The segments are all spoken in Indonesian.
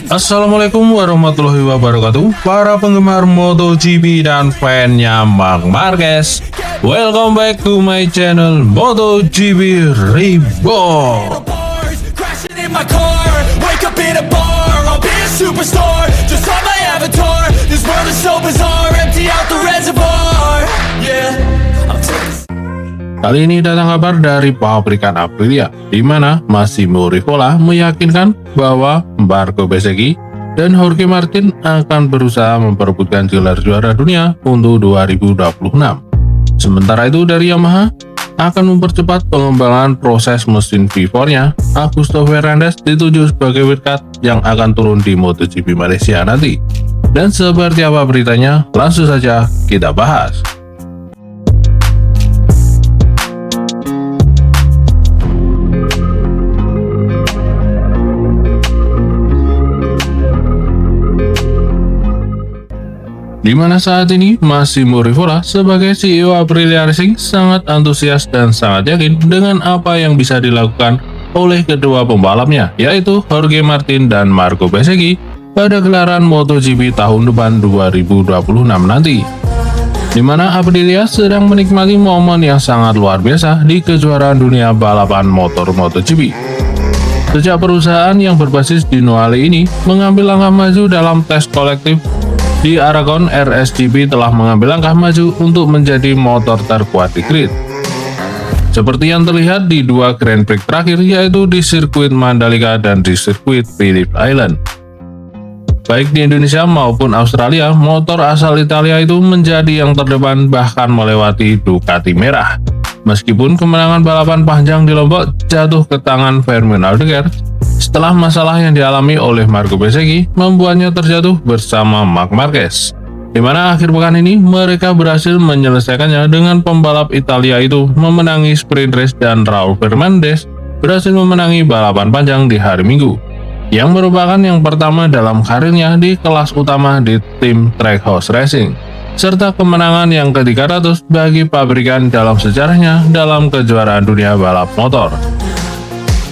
Assalamualaikum warahmatullahi wabarakatuh, para penggemar MotoGP dan fannya Marc Marquez. Welcome back to my channel MotoGP Reborn. Kali ini datang kabar dari pabrikan Aprilia, di mana Massimo Rivola meyakinkan bahwa Marco Bezzecchi dan Jorge Martin akan berusaha memperebutkan gelar juara dunia untuk 2026. Sementara itu dari Yamaha akan mempercepat pengembangan proses mesin V4-nya. Augusto Fernandez dituju sebagai wildcard yang akan turun di MotoGP Malaysia nanti. Dan seperti apa beritanya, langsung saja kita bahas. Di mana saat ini Massimo Rivola sebagai CEO Aprilia Racing sangat antusias dan sangat yakin dengan apa yang bisa dilakukan oleh kedua pembalapnya, yaitu Jorge Martin dan Marco Bezzecchi pada gelaran MotoGP tahun depan 2026 nanti. Di mana Aprilia sedang menikmati momen yang sangat luar biasa di kejuaraan dunia balapan motor MotoGP. Sejak perusahaan yang berbasis di Noale ini mengambil langkah maju dalam tes kolektif di Aragon, RSGP telah mengambil langkah maju untuk menjadi motor terkuat di grid. Seperti yang terlihat di dua Grand Prix terakhir, yaitu di sirkuit Mandalika dan di sirkuit Phillip Island. Baik di Indonesia maupun Australia, motor asal Italia itu menjadi yang terdepan bahkan melewati Ducati merah. Meskipun kemenangan balapan panjang di Lombok jatuh ke tangan Fermin Aldeguer, setelah masalah yang dialami oleh Marco Bezzecchi membuatnya terjatuh bersama Marc Marquez, di mana akhir pekan ini mereka berhasil menyelesaikannya dengan pembalap Italia itu memenangi sprint race dan Raul Fernandez berhasil memenangi balapan panjang di hari Minggu, yang merupakan yang pertama dalam karirnya di kelas utama di tim Trackhouse Racing, serta kemenangan yang ke-300 bagi pabrikan dalam sejarahnya dalam kejuaraan dunia balap motor.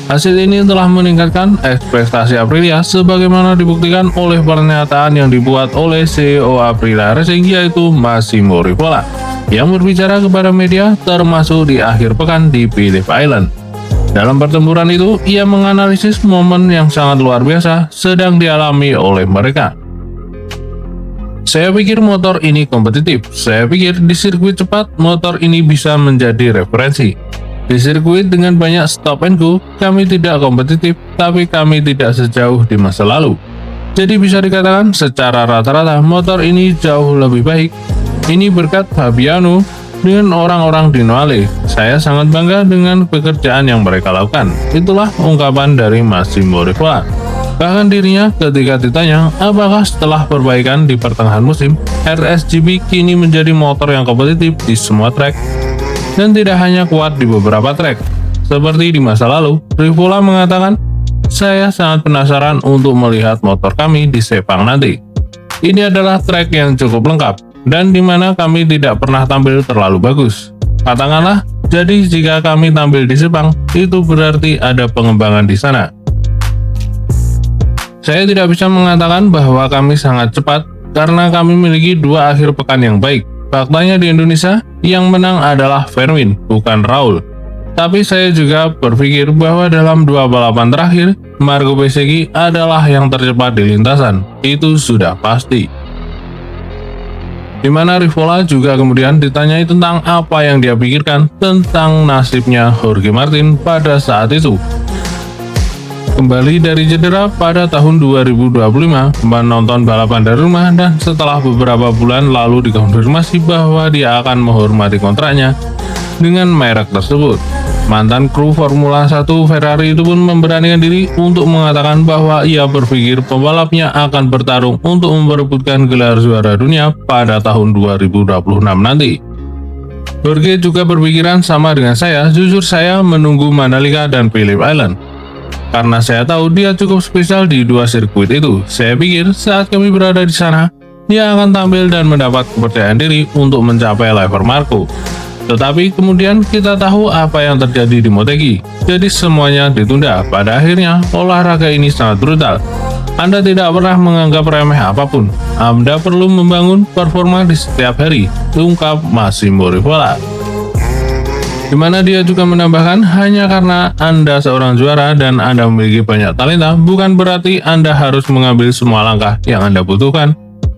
Hasil ini telah meningkatkan ekspektasi Aprilia sebagaimana dibuktikan oleh pernyataan yang dibuat oleh CEO Aprilia Racing, yaitu Massimo Rivola, yang berbicara kepada media termasuk di akhir pekan di Phillip Island. Dalam pertempuran itu, ia menganalisis momen yang sangat luar biasa sedang dialami oleh mereka. Saya pikir motor ini kompetitif. Saya pikir di sirkuit cepat motor ini bisa menjadi referensi. Di sirkuit dengan banyak stop and go, kami tidak kompetitif, tapi kami tidak sejauh di masa lalu. Jadi bisa dikatakan secara rata-rata motor ini jauh lebih baik. Ini berkat Fabiano dengan orang-orang di Noale. Saya sangat bangga dengan pekerjaan yang mereka lakukan. Itulah ungkapan dari Massimo Rivola. Bahkan dirinya ketika ditanya apakah setelah perbaikan di pertengahan musim, RSGP kini menjadi motor yang kompetitif di semua trek dan tidak hanya kuat di beberapa trek. Seperti di masa lalu, Rivola mengatakan, "Saya sangat penasaran untuk melihat motor kami di Sepang nanti. Ini adalah trek yang cukup lengkap, dan di mana kami tidak pernah tampil terlalu bagus. Katakanlah, jadi jika kami tampil di Sepang, itu berarti ada pengembangan di sana. Saya tidak bisa mengatakan bahwa kami sangat cepat, karena kami memiliki dua akhir pekan yang baik. Faktanya di Indonesia, yang menang adalah Fermin, bukan Raul. Tapi saya juga berpikir bahwa dalam dua balapan terakhir, Marco Bezzecchi adalah yang tercepat di lintasan. Itu sudah pasti." Di mana Rivola juga kemudian ditanyai tentang apa yang dia pikirkan tentang nasibnya Jorge Martin pada saat itu. Kembali dari cedera pada tahun 2025, menonton balapan dari rumah, dan setelah beberapa bulan lalu dikonfirmasi bahwa dia akan menghormati kontraknya dengan merek tersebut. Mantan kru Formula 1 Ferrari itu pun memberanikan diri untuk mengatakan bahwa ia berpikir pembalapnya akan bertarung untuk memperebutkan gelar juara dunia pada tahun 2026 nanti. Jorge juga berpikiran sama dengan saya. Jujur saya menunggu Mandalika dan Phillip Island, karena saya tahu dia cukup spesial di dua sirkuit itu. Saya pikir saat kami berada di sana, dia akan tampil dan mendapat kepercayaan diri untuk mencapai level Marco. Tetapi kemudian kita tahu apa yang terjadi di Motegi, jadi semuanya ditunda. Pada akhirnya olahraga ini sangat brutal. Anda tidak pernah menganggap remeh apapun. Anda perlu membangun performa di setiap hari, ungkap Massimo Rivola. Di mana dia juga menambahkan, hanya karena Anda seorang juara dan Anda memiliki banyak talenta, bukan berarti Anda harus mengambil semua langkah yang Anda butuhkan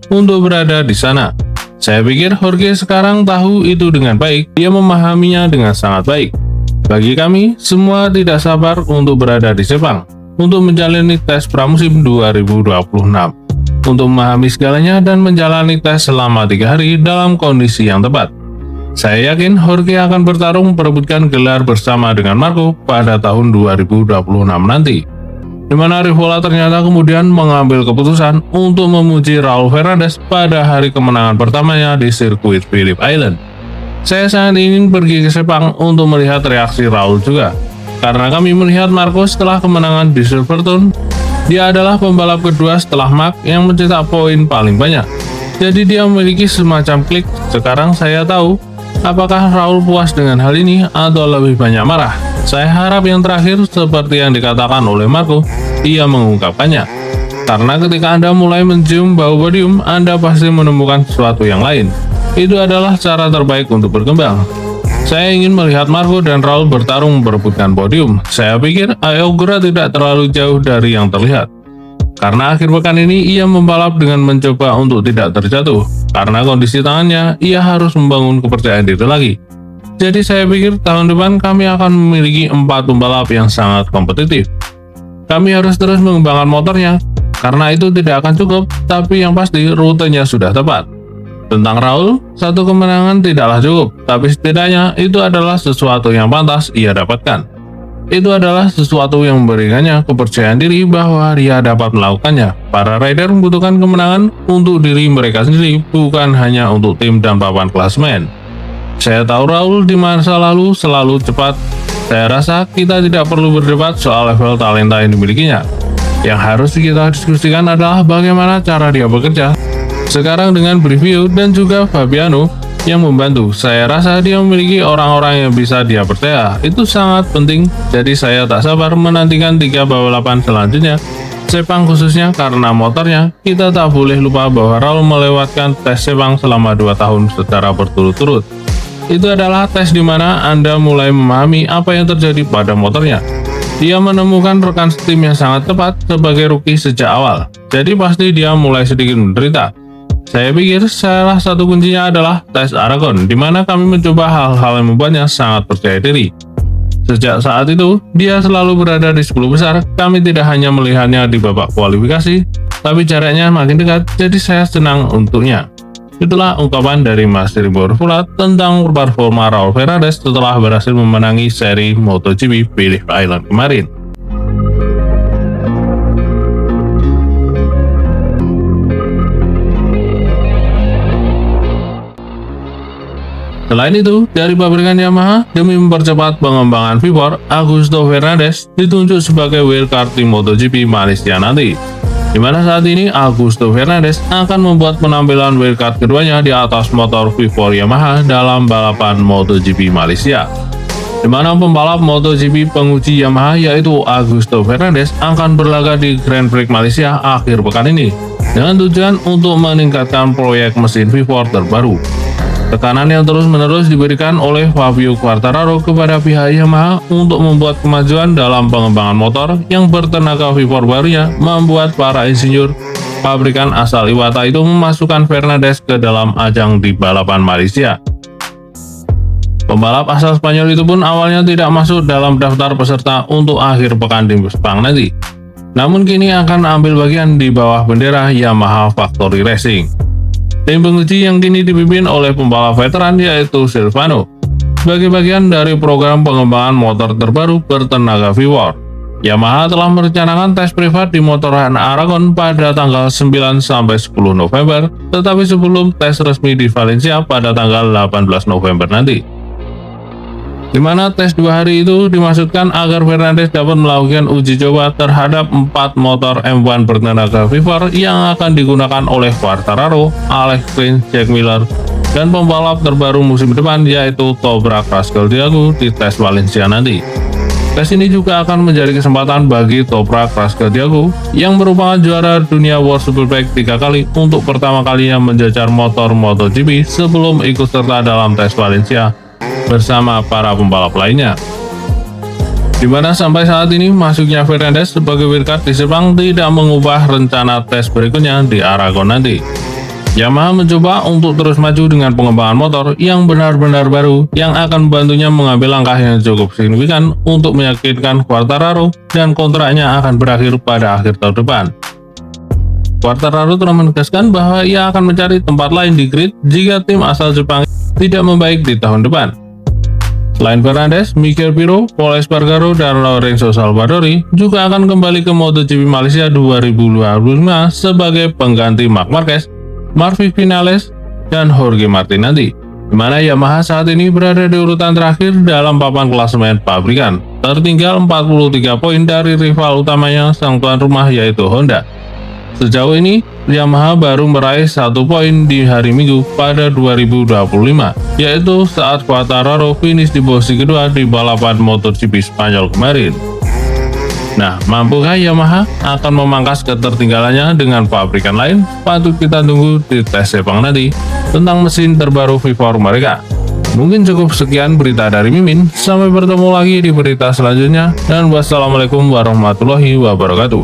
untuk berada di sana. Saya pikir Jorge sekarang tahu itu dengan baik, dia memahaminya dengan sangat baik. Bagi kami, semua tidak sabar untuk berada di Sepang, untuk menjalani tes pramusim 2026, untuk memahami segalanya dan menjalani tes selama 3 hari dalam kondisi yang tepat. Saya yakin Jorge akan bertarung memperebutkan gelar bersama dengan Marco pada tahun 2026 nanti. Di mana Rivola ternyata kemudian mengambil keputusan untuk memuji Raul Fernandez pada hari kemenangan pertamanya di sirkuit Phillip Island. Saya sangat ingin pergi ke Sepang untuk melihat reaksi Raul juga, karena kami melihat Marco setelah kemenangan di Silverstone, dia adalah pembalap kedua setelah Mark yang mencetak poin paling banyak. Jadi dia memiliki semacam klik. Sekarang saya tahu apakah Raul puas dengan hal ini atau lebih banyak marah. Saya harap yang terakhir seperti yang dikatakan oleh Marco, ia mengungkapkannya. Karena ketika Anda mulai mencium bau podium, Anda pasti menemukan sesuatu yang lain. Itu adalah cara terbaik untuk berkembang. Saya ingin melihat Marco dan Raul bertarung memperebutkan podium. Saya pikir Ayogura tidak terlalu jauh dari yang terlihat. Karena akhir pekan ini ia membalap dengan mencoba untuk tidak terjatuh. Karena kondisi tangannya, ia harus membangun kepercayaan diri lagi. Jadi saya pikir tahun depan kami akan memiliki 4 pembalap yang sangat kompetitif. Kami harus terus mengembangkan motornya, karena itu tidak akan cukup, tapi yang pasti rutenya sudah tepat. Tentang Raul, 1 kemenangan tidaklah cukup, tapi setidaknya itu adalah sesuatu yang pantas ia dapatkan. Itu adalah sesuatu yang memberikannya kepercayaan diri bahwa dia dapat melakukannya. Para rider membutuhkan kemenangan untuk diri mereka sendiri, bukan hanya untuk tim dan papan klasemen. Saya tahu Raul di masa lalu selalu cepat. Saya rasa kita tidak perlu berdebat soal level talenta yang dimilikinya. Yang harus kita diskusikan adalah bagaimana cara dia bekerja. Sekarang dengan Brivio dan juga Fabiano yang membantu, saya rasa dia memiliki orang-orang yang bisa dia percaya. Itu sangat penting, jadi saya tak sabar menantikan 3 balapan selanjutnya. Sepang khususnya karena motornya, kita tak boleh lupa bahwa Raul melewatkan tes Sepang selama 2 tahun secara berturut-turut. Itu adalah tes di mana Anda mulai memahami apa yang terjadi pada motornya. Dia menemukan rekan setim yang sangat tepat sebagai rookie sejak awal, jadi pasti dia mulai sedikit menderita. Saya pikir salah satu kuncinya adalah tes Aragon, di mana kami mencoba hal-hal yang membuatnya sangat percaya diri. Sejak saat itu, dia selalu berada di 10 besar. Kami tidak hanya melihatnya di babak kualifikasi, tapi jaraknya makin dekat, jadi saya senang untuknya. Itulah ungkapan dari Massimo Rivola tentang performa Raul Fernandez setelah berhasil memenangi seri MotoGP Phillip Island kemarin. Selain itu, dari pabrikan Yamaha, demi mempercepat pengembangan V4, Augusto Fernandez ditunjuk sebagai wildcard di MotoGP Malaysia nanti. Di mana saat ini Augusto Fernandez akan membuat penampilan wildcard keduanya di atas motor V4 Yamaha dalam balapan MotoGP Malaysia. Di mana pembalap MotoGP penguji Yamaha yaitu Augusto Fernandez akan berlaga di Grand Prix Malaysia akhir pekan ini dengan tujuan untuk meningkatkan proyek mesin V4 terbaru. Tekanan yang terus-menerus diberikan oleh Fabio Quartararo kepada pihak Yamaha untuk membuat kemajuan dalam pengembangan motor yang bertenaga V4 barunya membuat para insinyur pabrikan asal Iwata itu memasukkan Fernandez ke dalam ajang di balapan Malaysia. Pembalap asal Spanyol itu pun awalnya tidak masuk dalam daftar peserta untuk akhir pekan di Sepang nanti. Namun kini akan ambil bagian di bawah bendera Yamaha Factory Racing. Tim penguji yang kini dipimpin oleh pembalap veteran yaitu Silvano sebagai bagian dari program pengembangan motor terbaru bertenaga V4. Yamaha telah merencanakan tes privat di motoran Aragon pada tanggal 9-10 November, tetapi sebelum tes resmi di Valencia pada tanggal 18 November nanti. Di mana tes 2 hari itu dimaksudkan agar Fernandez dapat melakukan uji coba terhadap 4 motor M1 bertenaga V4 yang akan digunakan oleh Quartararo, Alex Rins, Jack Miller, dan pembalap terbaru musim depan yaitu Toprak Rascal Diago di tes Valencia nanti. Tes ini juga akan menjadi kesempatan bagi Toprak Rasgadiago yang merupakan juara dunia World Superbike 3 kali untuk pertama kalinya menjajar motor MotoGP sebelum ikut serta dalam tes Valencia bersama para pembalap lainnya. Di mana sampai saat ini masuknya Fernandez sebagai wildcard di Sepang tidak mengubah rencana tes berikutnya di Aragon nanti. Yamaha mencoba untuk terus maju dengan pengembangan motor yang benar-benar baru yang akan membantunya mengambil langkah yang cukup signifikan untuk meyakinkan Quartararo dan kontraknya akan berakhir pada akhir tahun depan. Quartararo telah menegaskan bahwa ia akan mencari tempat lain di grid jika tim asal Jepang tidak membaik di tahun depan. Selain Fernandez, Mikel Piro, Pol Espargaro, dan Lorenzo Salvadori juga akan kembali ke MotoGP Malaysia 2025 sebagai pengganti Marc Marquez, Marvin Vinales, dan Jorge Martin nanti, di mana Yamaha saat ini berada di urutan terakhir dalam papan klasemen pabrikan, tertinggal 43 poin dari rival utamanya sang tuan rumah yaitu Honda. Sejauh ini, Yamaha baru meraih 1 poin di hari Minggu pada 2025, yaitu saat Quartararo finish di posisi kedua di balapan MotoGP Spanyol kemarin. Nah, mampukah Yamaha akan memangkas ketertinggalannya dengan pabrikan lain? Patut kita tunggu di tes Sepang nanti tentang mesin terbaru V4 mereka. Mungkin cukup sekian berita dari Mimin. Sampai bertemu lagi di berita selanjutnya. Dan wassalamualaikum warahmatullahi wabarakatuh.